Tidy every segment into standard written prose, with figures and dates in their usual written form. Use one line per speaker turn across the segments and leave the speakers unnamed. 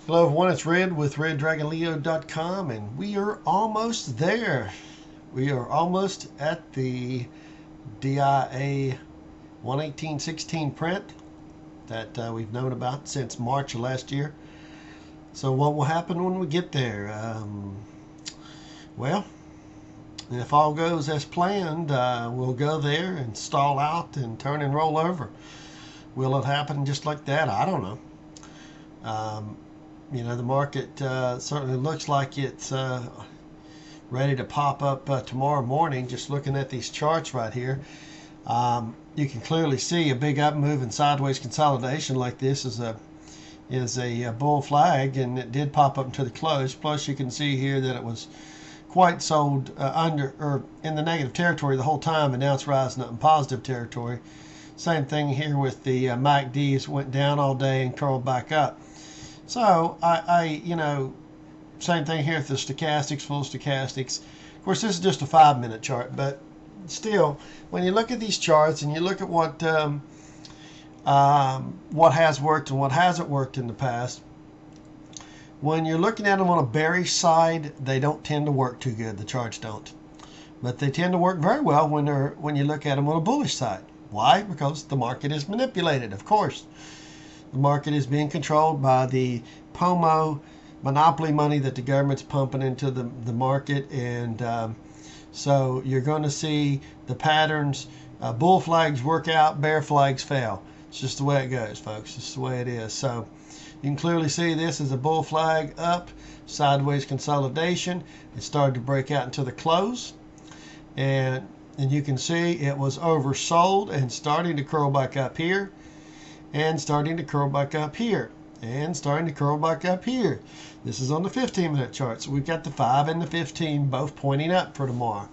Hello everyone, it's Red with RedDragonLeo.com, and we are almost there. We are almost at the DIA 11816 print that we've known about since March of last year. So what will happen when we get there? Well, if all goes as planned, we'll go there and stall out and turn and roll over. Will it happen just like that? I don't know. The market certainly looks like it's ready to pop up tomorrow morning. Just looking at these charts right here, you can clearly see a big up move and sideways consolidation like this is a bull flag, and it did pop up into the close. Plus, you can see here that it was quite sold under or in the negative territory the whole time, and now it's rising up in positive territory. Same thing here with the MACDs, went down all day and curled back up. So same thing here with the stochastics, full stochastics. Of course, this is just a 5-minute chart, but still, when you look at these charts and you look at what has worked and what hasn't worked in the past, when you're looking at them on a bearish side, they don't tend to work too good. The charts don't, but they tend to work very well when you look at them on a bullish side. Why? Because the market is manipulated, of course. The market is being controlled by the POMO monopoly money that the government's pumping into the market, and so you're going to see the patterns. Bull flags work out, bear flags fail. It's just the way it goes, folks. It's the way it is. So you can clearly see this is a bull flag up, sideways consolidation. It started to break out into the close, and you can see it was oversold and starting to curl back up here, and starting to curl back up here, and starting to curl back up here. This is on the 15-minute chart. So we've got the 5 and the 15 both pointing up for tomorrow.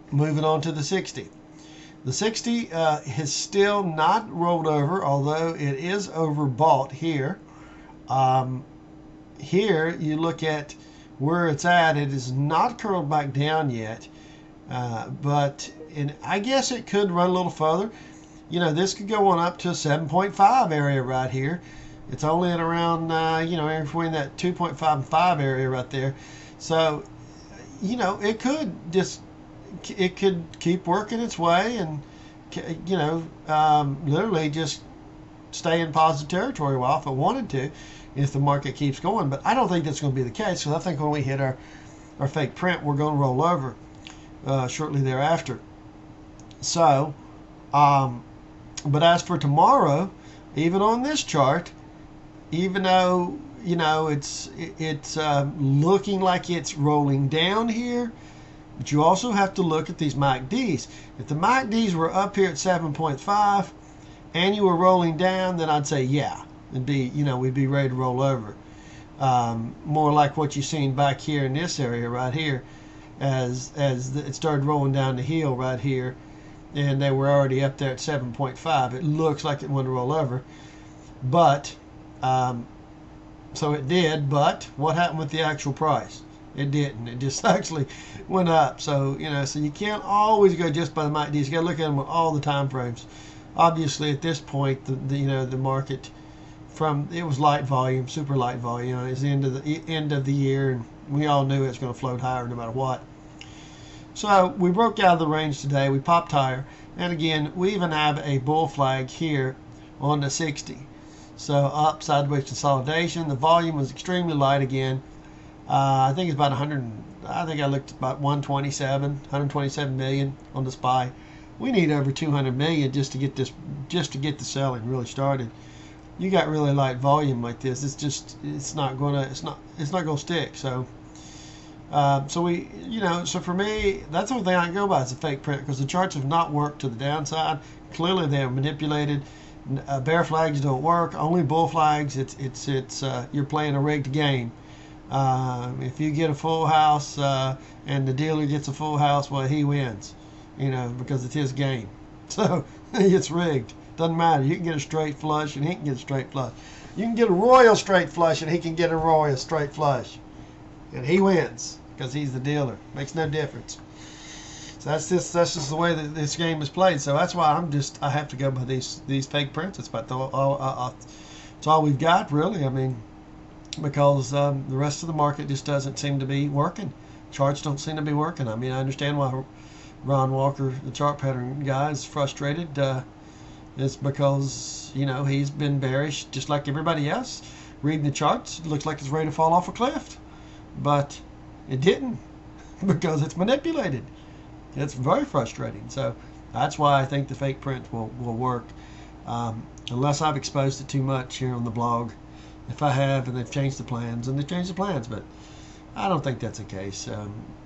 Moving on to the 60. The 60 has still not rolled over, although it is overbought here. Here you look at where it's at. It is not curled back down yet, but I guess it could run a little further. This could go on up to a 7.5 area right here. It's only at around, between that 2.5 and 5 area right there. So, it could keep working its way and, literally just stay in positive territory a while if it wanted to, if the market keeps going. But I don't think that's going to be the case, because I think when we hit our fake print, we're going to roll over shortly thereafter. So, but as for tomorrow, even on this chart, even though it's looking like it's rolling down here, but you also have to look at these MACDs. If the MACDs were up here at 7.5 and you were rolling down, then I'd say yeah, it'd be we'd be ready to roll over. More like what you've seen back here in this area right here, as it started rolling down the hill right here, and they were already up there at 7.5. It looks like it wanted to roll over, but so it did. But what happened with the actual price? It didn't. It just actually went up. So so you can't always go just by the MACDs. You got to look at them with all the time frames. Obviously, at this point, the market, it was light volume, super light volume. It's the end of the year, and we all knew it's going to float higher no matter what. So we broke out of the range today. We popped higher, and again, we even have a bull flag here on the 60. So up, sideways consolidation. The volume was extremely light again. I think it's about 100. I think I looked at about 127 million on the SPY. We need over 200 million just to get the selling really started. You got really light volume like this, it's not gonna stick. So so for me, that's the only thing I can go by is a fake print, because the charts have not worked to the downside. Clearly they're manipulated. Bear flags don't work, only bull flags. It's you're playing a rigged game. If you get a full house and the dealer gets a full house, well, he wins, because it's his game. So it's rigged. Doesn't matter. You can get a straight flush and he can get a straight flush. You can get a royal straight flush and he can get a royal straight flush, and he wins because he's the dealer. Makes no difference. So that's just the way that this game is played. So that's why I have to go by these fake prints. It's about it's all we've got, really. I mean, because the rest of the market just doesn't seem to be working. Charts don't seem to be working. I mean, I understand why Ron Walker, the chart pattern guy, is frustrated. It's because, you know, he's been bearish just like everybody else. Reading the charts, it looks like it's ready to fall off a cliff. But it didn't, because it's manipulated. It's very frustrating. So that's why I think the fake print will work. Unless I've exposed it too much here on the blog. If I have, and they've changed the plans, and they've changed the plans, but I don't think that's the case.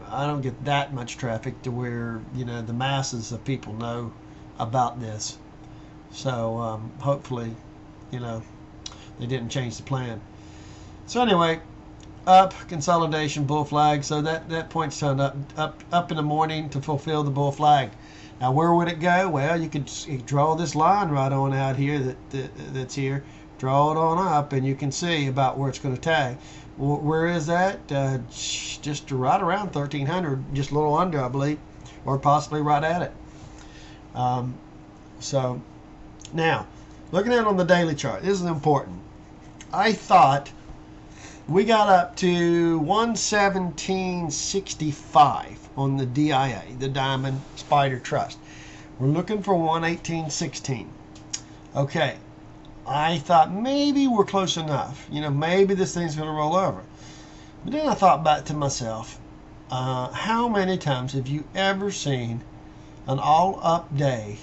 I don't get that much traffic to where, you know, the masses of people know about this. So hopefully, you know, they didn't change the plan. So anyway, up, consolidation, bull flag. So that point's turned up in the morning to fulfill the bull flag. Now where would it go? Well, you could draw this line right on out here that's here. Draw it on up, and you can see about where it's going to tag. Where is that? Just right around 1300, just a little under, I believe, or possibly right at it. So now, looking at it on the daily chart, this is important. I thought we got up to 117.65 on the DIA, the Diamond Spider Trust. We're looking for 118.16. Okay. I thought maybe we're close enough. You know, maybe this thing's going to roll over. But then I thought back to myself, how many times have you ever seen an all-up day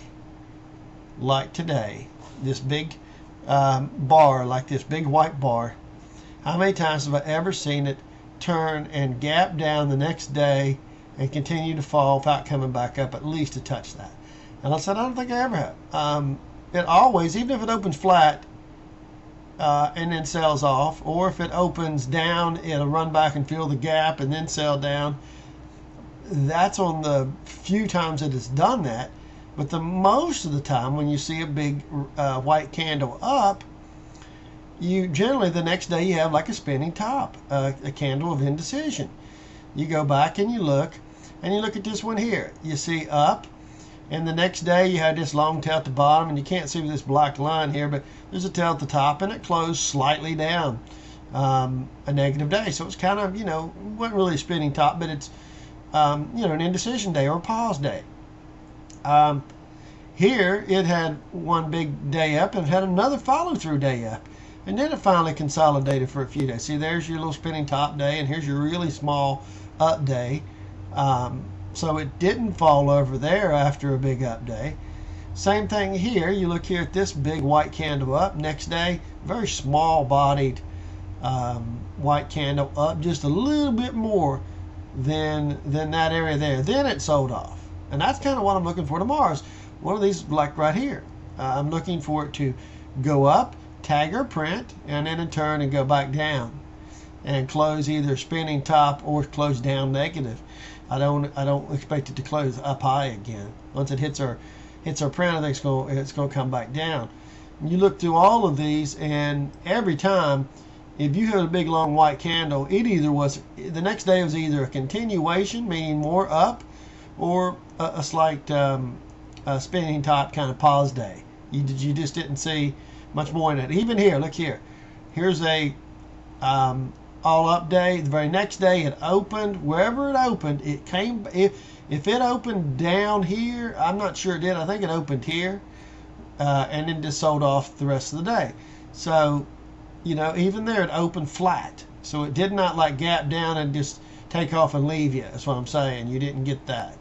like today, this big bar, like this big white bar? How many times have I ever seen it turn and gap down the next day and continue to fall without coming back up at least to touch that? And I said, I don't think I ever have. It always, even if it opens flat and then sells off, or if it opens down, it'll run back and fill the gap and then sell down. That's on the few times that it's done that. But the most of the time, when you see a big white candle up, you generally the next day you have like a spinning top, a candle of indecision. You go back and you look at this one here. You see up. And the next day you had this long tail at the bottom, and you can't see this black line here, but there's a tail at the top, and it closed slightly down, a negative day. So it's kind of, you know, wasn't really a spinning top, but it's, you know, an indecision day or a pause day. Here it had one big day up and it had another follow-through day up, and then it finally consolidated for a few days. See, there's your little spinning top day, and here's your really small up day. So it didn't fall over there after a big up day. Same thing here. You look here at this big white candle up. Next day, very small bodied white candle up just a little bit more than that area there. Then it sold off. And that's kind of what I'm looking for tomorrow. Is one of these, like right here. I'm looking for it to go up, tag or print, and then in turn and go back down and close either spinning top or close down negative. I don't expect it to close up high again. Once it hits our print, I think it's going to come back down. You look through all of these, and every time, if you had a big long white candle, it either was, the next day was either a continuation, meaning more up, or a slight spinning top kind of pause day. You just didn't see much more in it. Even here, look here. Here's a all up day. The very next day it opened. Wherever it opened, it came. If it opened down here, I'm not sure it did. I think it opened here, and then just sold off the rest of the day. So, you know, even there it opened flat. So it did not like gap down and just take off and leave you. That's what I'm saying. You didn't get that.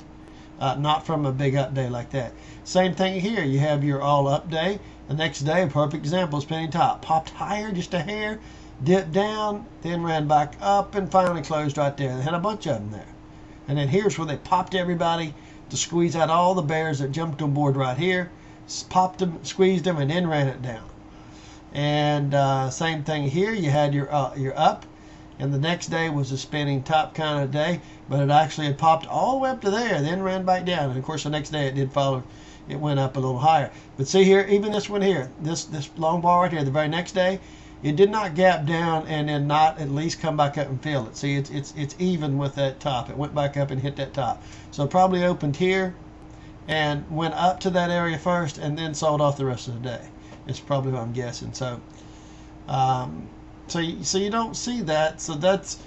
Not from a big up day like that. Same thing here. You have your all up day. The next day, a perfect example, spinning top. Popped higher just a hair, dipped down, then ran back up, and finally closed right there. They had a bunch of them there. And then here's where they popped everybody to squeeze out all the bears that jumped on board right here. Popped them, squeezed them, and then ran it down. And same thing here. You had your up, and the next day was a spinning top kind of day, but it actually had popped all the way up to there, then ran back down. And of course, the next day it did follow. It went up a little higher. But see here, even this one here, this long bar right here, the very next day, it did not gap down and then not at least come back up and fill it. See, it's even with that top. It went back up and hit that top. So it probably opened here and went up to that area first and then sold off the rest of the day. It's probably what I'm guessing. So So you don't see that. So that's,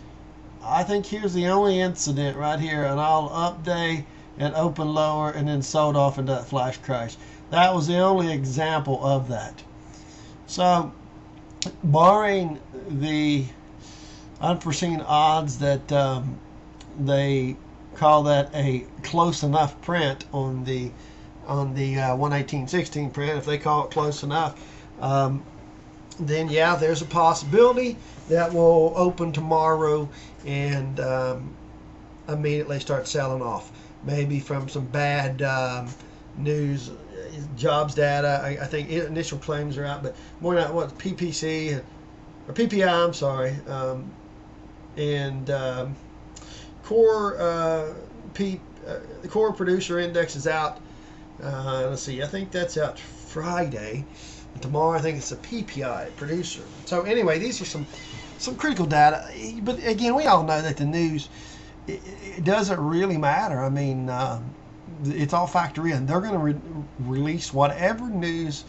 I think here's the only incident right here, an all up day and open lower and then sold off into that flash crash. That was the only example of that. So barring the unforeseen odds that they call that a close enough print on the 118.16 print, if they call it close enough, then yeah, there's a possibility that will open tomorrow and immediately start selling off. Maybe from some bad news, jobs data. I think initial claims are out, but more than what PPC or PPI, I'm sorry, and the core producer index is out. Let's see, I think that's out Friday. Tomorrow, I think it's a PPI producer. So anyway, these are some critical data. But again, we all know that the news, it doesn't really matter. I mean, it's all factor in. They're going to release whatever news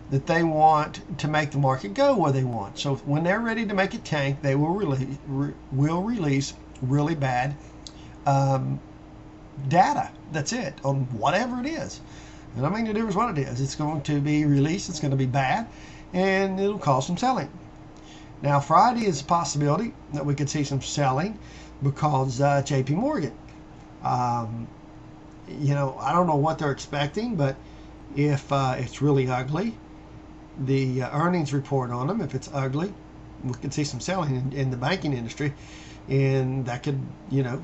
that they want to make the market go where they want. So when they're ready to make it tank, they will release really bad data. That's it, on whatever it is. And I mean, the difference what it is. It's going to be released, it's going to be bad, and it'll cause some selling. Now, Friday is a possibility that we could see some selling because JP Morgan. You know, I don't know what they're expecting, but if it's really ugly, the earnings report on them, if it's ugly, we could see some selling in the banking industry, and that could, you know,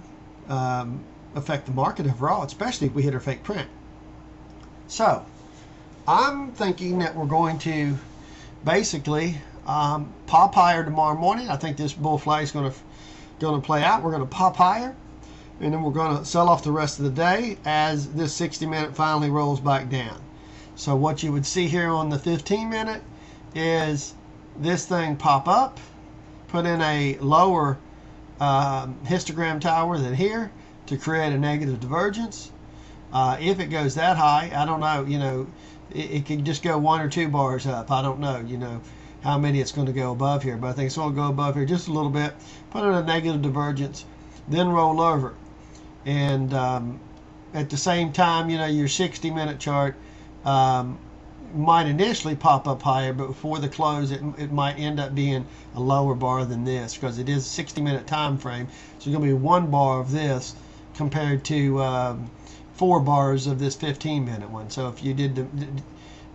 affect the market overall, especially if we hit our fake print. So I'm thinking that we're going to basically pop higher tomorrow morning. I think this bull flag is going to play out. We're going to pop higher, and then we're going to sell off the rest of the day as this 60-minute finally rolls back down. So what you would see here on the 15-minute is this thing pop up, put in a lower histogram tower than here to create a negative divergence. If it goes that high, I don't know, you know, it could just go 1 or 2 bars up. I don't know, you know, how many it's going to go above here, but I think it's going to go above here just a little bit, put in a negative divergence, then roll over. And at the same time, you know, your 60-minute chart might initially pop up higher, but before the close, it might end up being a lower bar than this because it is a 60-minute time frame. So it's going to be 1 bar of this compared to 4 bars of this 15-minute one. So if you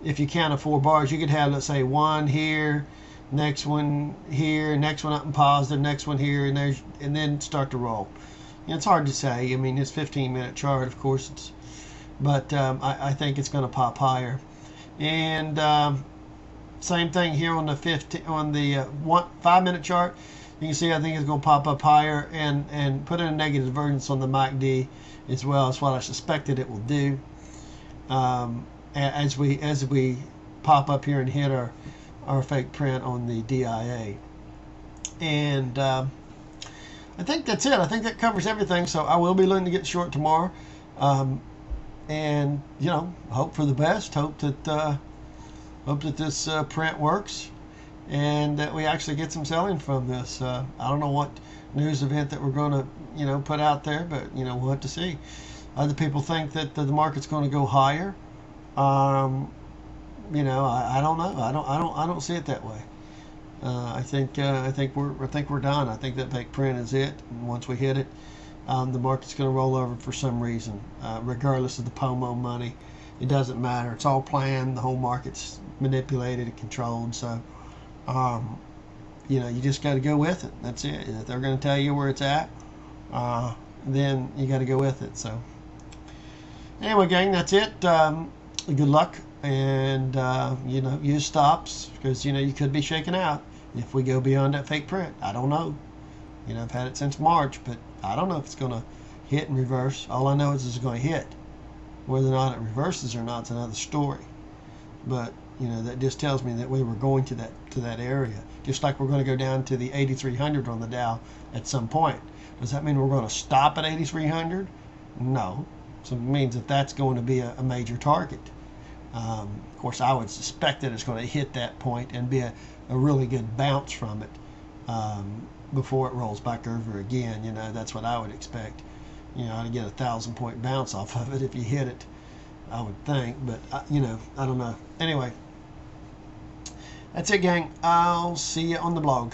if you counted 4 bars, you could have, let's say, 1 here, next one here, next one up in positive, next one here, and then start to roll. And it's hard to say. I mean, it's 15-minute chart, of course, but I think it's going to pop higher. And same thing here on the 5-minute chart. You can see I think it's going to pop up higher and put in a negative divergence on the MACD as well. That's what I suspected it will do as we pop up here and hit our fake print on the DIA. And I think that's it. I think that covers everything. So I will be looking to get short tomorrow, and you know, hope for the best. Hope that this print works, and that we actually get some selling from this. I don't know what news event that we're going to, you know, put out there, but you know, we'll have to see. Other people think that the market's going to go higher. You know, I don't know. I don't see it that way. I think we're done. I think that fake print is it. And once we hit it, the market's going to roll over for some reason, regardless of the POMO money. It doesn't matter. It's all planned. The whole market's manipulated and controlled. So, you know, you just got to go with it. That's it. If they're going to tell you where it's at, then you got to go with it. So, anyway, gang, that's it. Good luck, and you know, use stops because you know you could be shaken out if we go beyond that fake print. I don't know. You know, I've had it since March, but I don't know if it's going to hit and reverse. All I know is it's going to hit. Whether or not it reverses or not is another story. But you know, that just tells me that we were going to that area. Just like we're going to go down to the 8,300 on the Dow at some point. Does that mean we're going to stop at 8,300? No. So it means that that's going to be a major target. Of course, I would suspect that it's going to hit that point and be a really good bounce from it. before it rolls back over again. You know, that's what I would expect. You know, to get a 1,000-point bounce off of it if you hit it, I would think. But, you know, I don't know. Anyway, that's it, gang. I'll see you on the blog.